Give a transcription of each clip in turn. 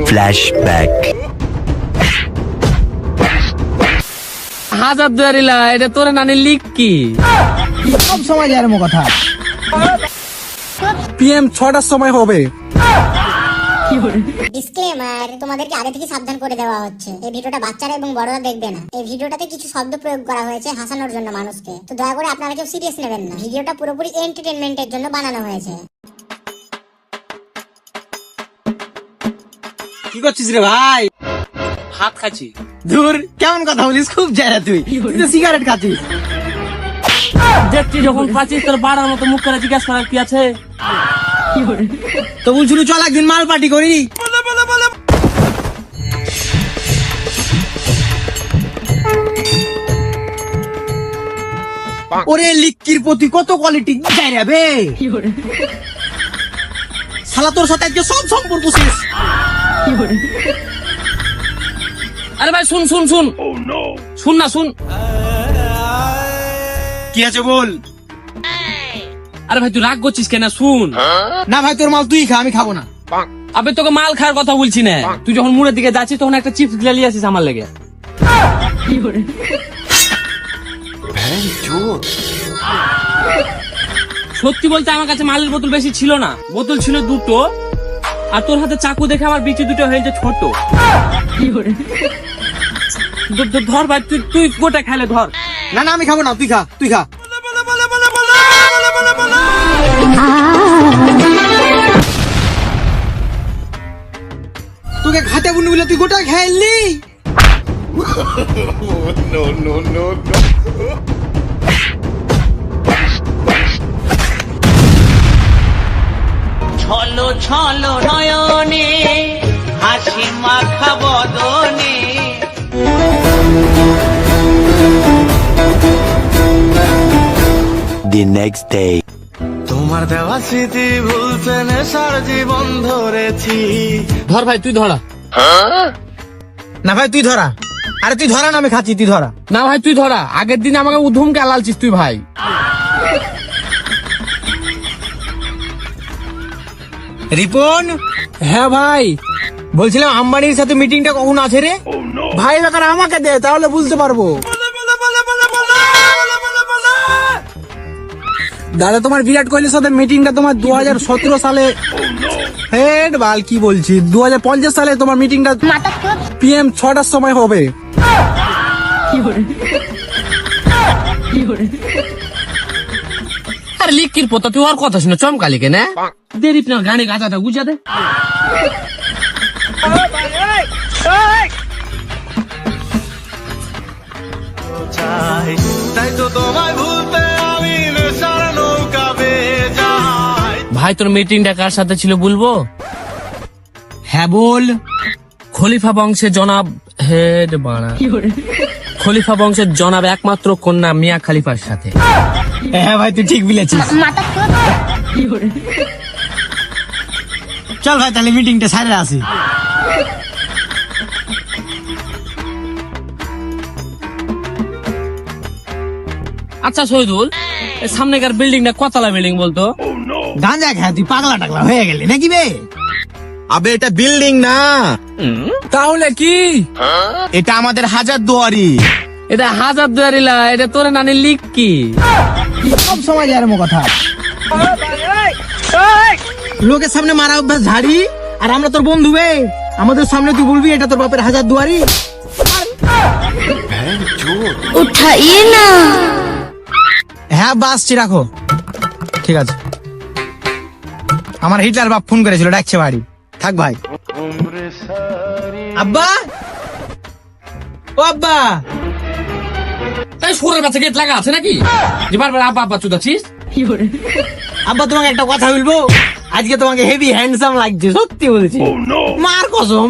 Flashback. হাজার দুয়ারিলা এটা তোর নানি লিখ কি সব সময় যার মো কথা PM 6টার সময় হবে। ডিসক্লেমার, তোমাদেরকে আগে থেকে সাবধান করে দেওয়া হচ্ছে এই ভিডিওটা বাচ্চারা এবং বড়রা দেখবে না। এই ভিডিওটাতে কিছু শব্দ প্রয়োগ করা হয়েছে হাসানোর জন্য মানুষকে, তো দয়া করে আপনারা কেউ সিরিয়াস নেবেন না। ভিডিওটা পুরোপুরি এন্টারটেইনমেন্টের জন্য বানানো হয়েছে। কি করছিস রে ভাই? ভাত খাচ্ছি। দূর, কেমন কথা বলিস, খুব জায়গা তুই তো সিগারেট খাচ্ছিস। দেখছি যখন খাচ্ছিস তোর বাড়ার মতো মুখ করে জিজ্ঞাসা করার কি আছে? তো বলছিল চল একদিন মাল পার্টি করি। ওরে লিক্কির প্রতি কত কোয়ালিটি যাই রে বে। শালা তোর সাথে আজকে সব সম্পর্ক শেষ। আরে ভাই শুন শুন শুন শুন না শুন। কি আছে বল। আরে ভাই তুই রাগ করছিস কেন? শুন না ভাই তোর মাল তুই খা, আমি খাবো না। আবে তোকে মাল খাওয়ার কথা বলছি না, তুই যখন মুড়ের দিকে যাচ্ছিস তখন একটা চিপস গিলা নিয়ে আসিস আমার লেগে। সত্যি বলতে আমার কাছে মালের বোতল বেশি ছিল না, বোতল ছিল দুটো, আর তোর হাতে চাকু দেখে আমার বিচি দুটো হয়েছে ছোট। ধর ভাই তুই তুই গোটা খাইলে ধর। না না আমি খাবো না, তুই খা তুই খা। তোকে খাতে বুনি বলে তুই গোটা খাইলি। ছলো ছলো নয়নে হাসি মাখা বদনে The next day. তোমার দেওয়া স্মৃতি ভুলতে নেশার জীবন ধরেছি। ধর ভাই তুই ধরা। না ভাই তুই ধরা। আরে তুই ধরা না, আমি খাচ্ছি, তুই ধরা। না ভাই তুই ধরা, আগের দিন আমাকে উধমকে আলালছিস তুই ভাই। রিপন। হ্যাঁ ভাই বলছিলাম আম্বানির সাথে মিটিংটা কখন আছে রে? ভাই বেকার আমাকে দে, তাহলে বুঝতে পারবো। দাদা তোমার বিরাট কোহলির সাথে মিটিংটা তোমার 2017 সালে হেড বাল কি বলছি 2050 সালে তোমার মিটিংটা PM 6টার সময় হবে। আরে লিখির পোতা তুই আর কথা শুনে চমকালি কেন? দেরি না গানে গাজাটা গুজা দে। চাই তাই তো তোমায় ভুলতে আমি নেশার নৌকা বেয়ে যাই। ভাই তোর মিটিংটা কার সাথে ছিল বলবো? হ্যাঁ বল। খলিফা বংশের জনাব হেড বানা। খলিফা বংশের জনাব একমাত্র কন্যা মিয়া খলিফার সাথে। হ্যাঁ ভাই তুই ঠিক বলেছিস। চল ভাই তাহলে মিটিংটা সারে আসি। আচ্ছা শহীদুল, সামনেকার বিল্ডিংটা কতলা বিল্ডিং বলতো? গাঁজা খায় তুই পাগলা টাগলা হয়ে গেলি নাকি বে? আবে এটা বিল্ডিং না, তাহলে কি? এটা আমাদের হাজার দুয়ারি। এটা হাজার দুয়ারিলা এটা তোর নানি লিখ কি সব সময় যার মো কথা লোকের সামনে মারা অভ্যাস ঝাড়ি, আর আমরা তোর বন্ধু বে, আমাদের সামনে তুই বলবি এটা তোর বাপের হাজার দুয়ারি। উঠাইয়ে না। হ্যাঁ বাসছি, রাখো। ঠিক আছে, আমার হিটলার বাপ ফোন করেছিল, ডাকছে বাড়ি। থাক ভাই। আব্বা, ও আব্বা। তাই সুরের বাচ্চা গেট লাগা আছে নাকি যে বারবার আব্বা আব্বা চুদাচ্ছিস? আব্বা তোমাকে একটা কথা বলবো, আজকে তোমাকে হেভি হ্যান্ডসাম লাগছে, সত্যি বলছি। মার কসম।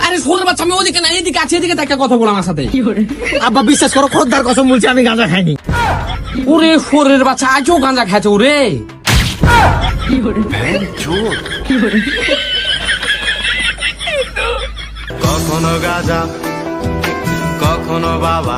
আরে সুরের বাচ্চা আমি ওদিকে না এদিকে আছে, এদিকে একটা কথা বল আমার সাথে। আব্বা বিশ্বাস করো, খোদ্দার কসম বলছি আমি গাঁজা খাইনি। ওরে সুরের বাচ্চা আজও গাঁজা খাচ্ছে ওরে। কখনো গাজা কখনো বাবা